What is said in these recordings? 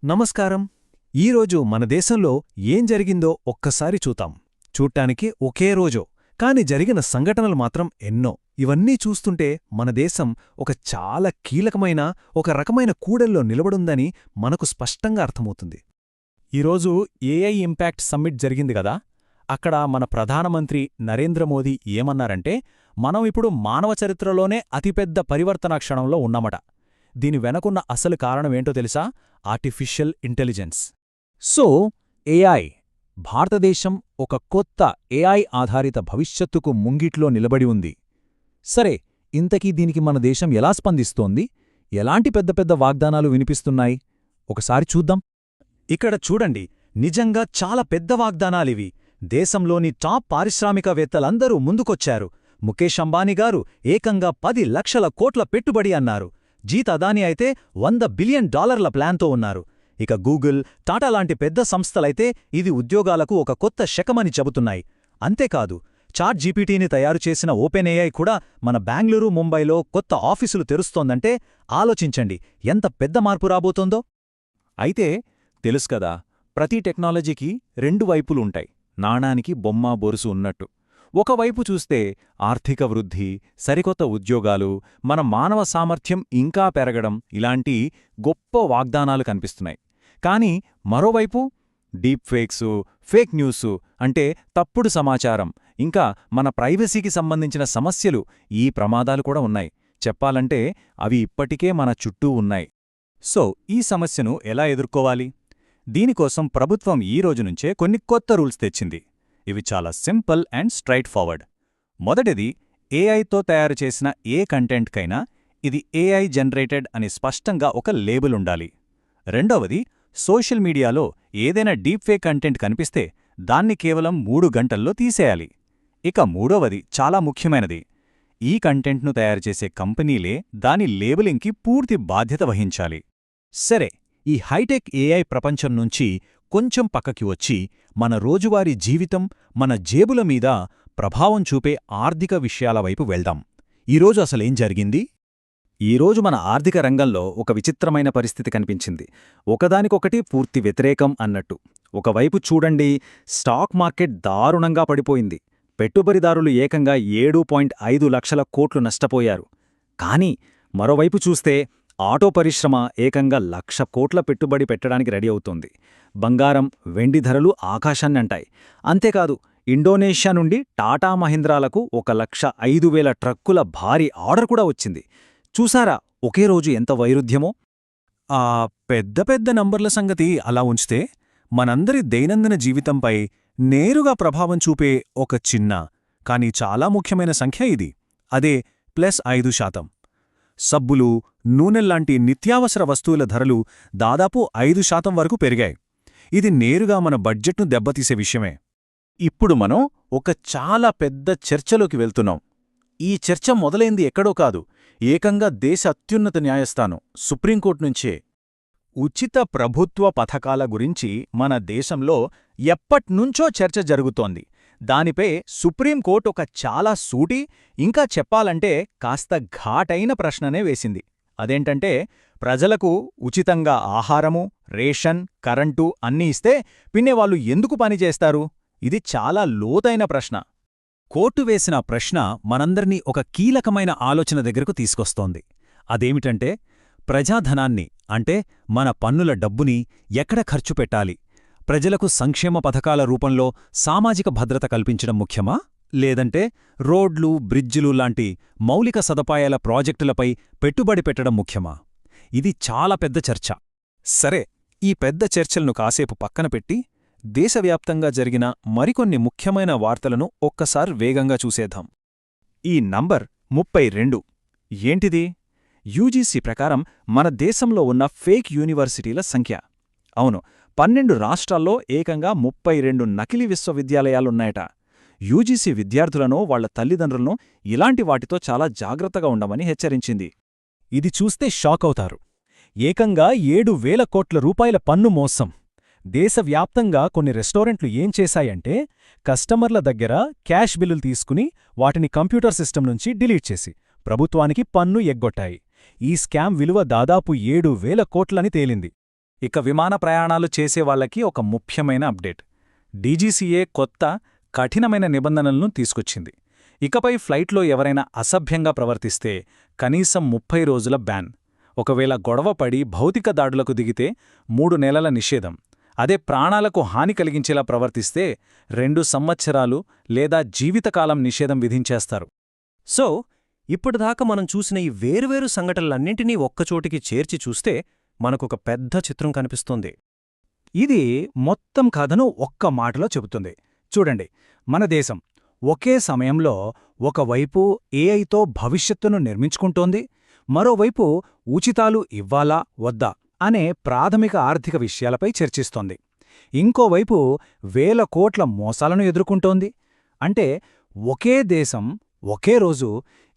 నమస్కారం. ఈరోజు మన దేశంలో ఏం జరిగిందో ఒక్కసారి చూడ్డానికి ఒకే రోజో కాని జరిగిన సంఘటనలు మాత్రం ఎన్నో. ఇవన్నీ చూస్తుంటే మన దేశం ఒక చాలా కీలకమైన ఒక రకమైన కూడల్లో నిలబడుందని మనకు స్పష్టంగా అర్థమవుతుంది. ఈరోజు ఏఐ ఇంపాక్ట్ సమ్మిట్ జరిగింది కదా. అక్కడ మన ప్రధానమంత్రి నరేంద్ర మోదీ ఏమన్నారంటే, మనం ఇప్పుడు మానవ చరిత్రలోనే అతిపెద్ద పరివర్తన క్షణంలో ఉన్నామట. దీని వెనకున్న అసలు కారణమేంటో తెలుసా? Artificial intelligence. సో ఏఐ, భారతదేశం ఒక కొత్త ఏఐ ఆధారిత భవిష్యత్తుకు ముంగిట్లో నిలబడి ఉంది. సరే, ఇంతకీ దీనికి మన దేశం ఎలా స్పందిస్తోంది? ఎలాంటి పెద్ద పెద్ద వాగ్దానాలు వినిపిస్తున్నాయి? ఒకసారి చూద్దాం. ఇక్కడ చూడండి, నిజంగా చాలా పెద్ద వాగ్దానాలివి. దేశంలోని టాప్ పారిశ్రామికవేత్తలందరూ ముందుకొచ్చారు. ముఖేష్ అంబానీ గారు ఏకంగా 10 లక్షల కోట్ల పెట్టుబడి అన్నారు. జీత్ అదానీ అయితే $100 బిలియన్ ప్లాన్తో ఉన్నారు. ఇక గూగుల్, టాటా లాంటి పెద్ద సంస్థలైతే ఇది ఉద్యోగాలకు ఒక కొత్త శకమని చెబుతున్నాయి. అంతేకాదు, చాట్ జీపీటీని తయారుచేసిన ఓపెన్ ఏఐ కూడా మన బెంగళూరు, ముంబైలో కొత్త ఆఫీసులు తెరుస్తోందంటే ఆలోచించండి ఎంత పెద్ద మార్పు రాబోతోందో. అయితే తెలుసుకదా, ప్రతి టెక్నాలజీకి రెండు వైపులుంటాయి. నాణానికి బొమ్మ బొరుసు ఉన్నట్టు. ఒకవైపు చూస్తే ఆర్థిక వృద్ధి, సరికొత్త ఉద్యోగాలు, మన మానవ సామర్థ్యం ఇంకా పెరగడం ఇలాంటి గొప్ప వాగ్దానాలు కనిపిస్తున్నాయి. కానీ మరోవైపు డీప్ ఫేక్సు, ఫేక్ న్యూసు అంటే తప్పుడు సమాచారం, ఇంకా మన ప్రైవసీకి సంబంధించిన సమస్యలు, ఈ ప్రమాదాలు కూడా ఉన్నాయి. చెప్పాలంటే అవి ఇప్పటికే మన చుట్టూ ఉన్నాయి. సో ఈ సమస్యను ఎలా ఎదుర్కోవాలి? దీనికోసం ప్రభుత్వం ఈ రోజునుంచే కొన్ని కొత్త రూల్స్ తెచ్చింది. ఇవి చాలా సింపుల్ అండ్ స్ట్రైట్ ఫార్వర్డ్. మొదటిది, ఏఐతో తయారుచేసిన ఏ కంటెంట్కైనా ఇది ఏఐ జనరేటెడ్ అని స్పష్టంగా ఒక లేబుల్ ఉండాలి. రెండవది, సోషల్ మీడియాలో ఏదైనా డీప్ఫేక్ కంటెంట్ కనిపిస్తే దాన్ని కేవలం 3 గంటల్లో తీసేయాలి. ఇక మూడవది చాలా ముఖ్యమైనది, ఈ కంటెంట్ను తయారుచేసే కంపెనీలే దాని లేబులింగ్కి పూర్తి బాధ్యత వహించాలి. సరే, ఈ హైటెక్ ఏఐ ప్రపంచం నుంచి కొంచెం పక్కకి వచ్చి మన రోజువారీ జీవితం, మన జేబుల మీద ప్రభావం చూపే ఆర్థిక విషయాల వైపు వెళ్దాం. ఈరోజు అసలేం జరిగింది? ఈరోజు మన ఆర్థిక రంగంలో ఒక విచిత్రమైన పరిస్థితి కనిపించింది. ఒకదానికొకటి పూర్తి వ్యతిరేకం అన్నట్టు. ఒకవైపు చూడండి, స్టాక్ మార్కెట్ దారుణంగా పడిపోయింది. పెట్టుబడిదారులు ఏకంగా 7.5 లక్షల కోట్లు నష్టపోయారు. కానీ మరోవైపు చూస్తే ఆటో పరిశ్రమ ఏకంగా 1,00,000 కోట్ల పెట్టుబడి పెట్టడానికి రెడీ అవుతోంది. బంగారం, వెండి ధరలు ఆకాశాన్నంటాయి. అంతేకాదు, ఇండోనేషియా నుండి టాటా మహీంద్రాలకు 1,05,000 ట్రక్కుల భారీ ఆర్డర్ కూడా వచ్చింది. చూసారా ఒకే రోజు ఎంత వైరుధ్యమో? ఆ పెద్ద పెద్ద నంబర్ల సంగతి అలా ఉంచితే, మనందరి దైనందిన జీవితంపై నేరుగా ప్రభావం చూపే ఒక చిన్న కానీ చాలా ముఖ్యమైన సంఖ్య ఇది. అదే +5%. సబ్బులు, నూనెల్లాంటి నిత్యావసర వస్తువుల ధరలు దాదాపు 5% వరకు పెరిగాయి. ఇది నేరుగా మన బడ్జెట్ను దెబ్బతీసే విషయమే. ఇప్పుడు మనం ఒక చాలా పెద్ద చర్చలోకి వెళ్తున్నాం. ఈ చర్చ మొదలైంది ఎక్కడో కాదు, ఏకంగా దేశ అత్యున్నత న్యాయస్థానం సుప్రీంకోర్టు నుంచే. ఉచిత ప్రభుత్వ పథకాల గురించి మన దేశంలో ఎప్పట్నుంచో చర్చ జరుగుతోంది. దానిపై సుప్రీంకోర్టు ఒక చాలా సూటి, ఇంకా చెప్పాలంటే కాస్త ఘాటైన ప్రశ్ననే వేసింది. అదేంటంటే, ప్రజలకు ఉచితంగా ఆహారము, రేషన్, కరెంటు అన్నీ ఇస్తే పిన్నేవాళ్లు ఎందుకు పనిచేస్తారు? ఇది చాలా లోతైన ప్రశ్న. కోర్టు వేసిన ప్రశ్న మనందర్నీ ఒక కీలకమైన ఆలోచన దగ్గరకు తీసుకొస్తోంది. అదేమిటంటే, ప్రజాధనాన్ని అంటే మన పన్నుల డబ్బుని ఎక్కడ ఖర్చు పెట్టాలి? ప్రజలకు సంక్షేమ పథకాల రూపంలో సామాజిక భద్రత కల్పించడం ముఖ్యమా? లేదంటే రోడ్లు, బ్రిడ్జిలు లాంటి మౌలిక సదుపాయాల ప్రాజెక్టులపై పెట్టుబడి పెట్టడం ముఖ్యమా? ఇది చాలా పెద్ద చర్చ. సరే, ఈ పెద్ద చర్చలను కాసేపు పక్కన పెట్టి దేశవ్యాప్తంగా జరిగిన మరికొన్ని ముఖ్యమైన వార్తలను ఒక్కసారి వేగంగా చూసేద్దాం. ఈ నంబర్ 32 ఏంటిది? యూజీసీ ప్రకారం మన దేశంలో ఉన్న ఫేక్ యూనివర్సిటీల సంఖ్య. అవును, 12 రాష్ట్రాల్లో ఏకంగా 32 నకిలీ విశ్వవిద్యాలయాలున్నాయట. యూజీసీ విద్యార్థులను, వాళ్ల తల్లిదండ్రులను ఇలాంటి వాటితో చాలా జాగ్రత్తగా ఉండమని హెచ్చరించింది. ఇది చూస్తే షాకవుతారు. ఏకంగా 7,000 కోట్ల రూపాయల పన్ను మోసం. దేశవ్యాప్తంగా కొన్ని రెస్టారెంట్లు ఏం చేశాయంటే, కస్టమర్ల దగ్గర క్యాష్ బిల్లులు తీసుకుని వాటిని కంప్యూటర్ సిస్టమ్ నుంచి డిలీట్ చేసి ప్రభుత్వానికి పన్ను ఎగ్గొట్టాయి. ఈ స్కామ్ విలువ దాదాపు 7,000 కోట్లని తేలింది. ఇక విమాన ప్రయాణాలు చేసేవాళ్లకి ఒక ముఖ్యమైన అప్డేట్. డీజీసీఏ కొత్త, కఠినమైన నిబంధనలను తీసుకొచ్చింది. ఇకపై ఫ్లైట్లో ఎవరైనా అసభ్యంగా ప్రవర్తిస్తే కనీసం 30 రోజుల బ్యాన్. ఒకవేళ గొడవపడి భౌతిక దాడులకు దిగితే 3 నెలల నిషేధం. అదే ప్రాణాలకు హాని కలిగించేలా ప్రవర్తిస్తే 2 సంవత్సరాలు లేదా జీవితకాలం నిషేధం విధించేస్తారు. సో ఇప్పటిదాకా మనం చూసిన ఈ వేర్వేరు సంఘటనలన్నింటినీ ఒక్కచోటికి చేర్చి చూస్తే మనకొక పెద్ద చిత్రం కనిపిస్తుంది. ఇది మొత్తం కథను ఒక్క మాటలో చెబుతుంది. చూడండి, మన దేశం ఒకే సమయంలో ఒకవైపు ఏఐతో భవిష్యత్తును నిర్మించుకుంటోంది, మరోవైపు ఉచితాలు ఇవ్వాలా వద్దా అనే ప్రాథమిక ఆర్థిక విషయాలపై చర్చిస్తోంది. ఇంకోవైపు వేల కోట్ల మోసాలను ఎదుర్కొంటోంది. అంటే ఒకే దేశం ఒకే రోజు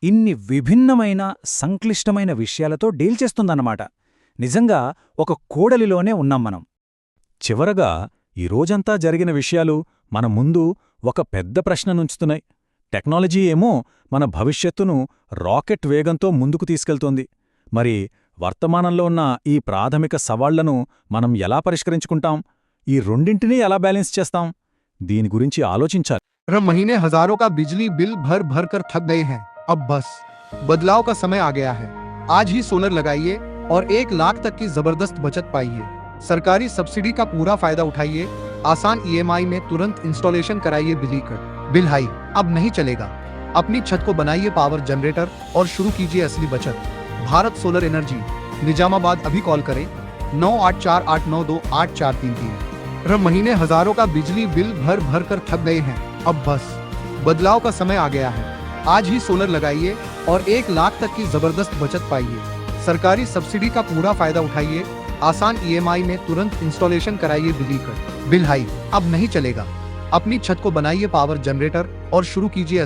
ఇన్ని విభిన్నమైన సంక్లిష్టమైన విషయాలతో డీల్ చేస్తుందన్నమాట. నిజంగా ఒక కూడలిలోనే ఉన్నాం మనం. చివరగా ఈ రోజంతా జరిగిన విషయాలు మన ముందు ఒక పెద్ద ప్రశ్ననుంచుతున్నాయి. టెక్నాలజీ ఏమో మన భవిష్యత్తును రాకెట్ వేగంతో ముందుకు తీసుకెళ్తోంది. మరి వర్తమానంలో ఉన్న ఈ ప్రాథమిక సవాళ్లను మనం ఎలా పరిష్కరించుకుంటాం? ఈ రెండింటినీ ఎలా బ్యాలెన్స్ చేస్తాం? దీని గురించి ఆలోచించాలి. हर महीने हजारों का बिजली बिल भर भर कर थक गए हैं। अब बस बदलाव का समय आ गया है। आज ही सोलर लगाइए और 1 लाख तक की जबरदस्त बचत पाइए। सरकारी सब्सिडी का पूरा फायदा उठाइए। आसान EMI में तुरंत इंस्टॉलेशन कराइए। बिजली कट बिल हाई अब नहीं चलेगा। अपनी छत को बनाइए पावर जनरेटर और शुरू कीजिए असली बचत। Bharat solar energy, Nizamabad. अभी कॉल करें 9848928433। हर महीने हजारों का बिजली बिल भर भर कर थक गए हैं। अब बस बदलाव का समय आ गया है। आज ही सोलर लगाइए और 1 लाख तक की जबरदस्त बचत पाइए। सरकारी सब्सिडी का पूरा फायदा उठाइए। आसान EMI में तुरंत इंस्टॉलेशन कराइए। बिजली कट बिल हाई अब नहीं चलेगा। अपनी छत को बनाइए पावर जनरेटर और शुरू कीजिए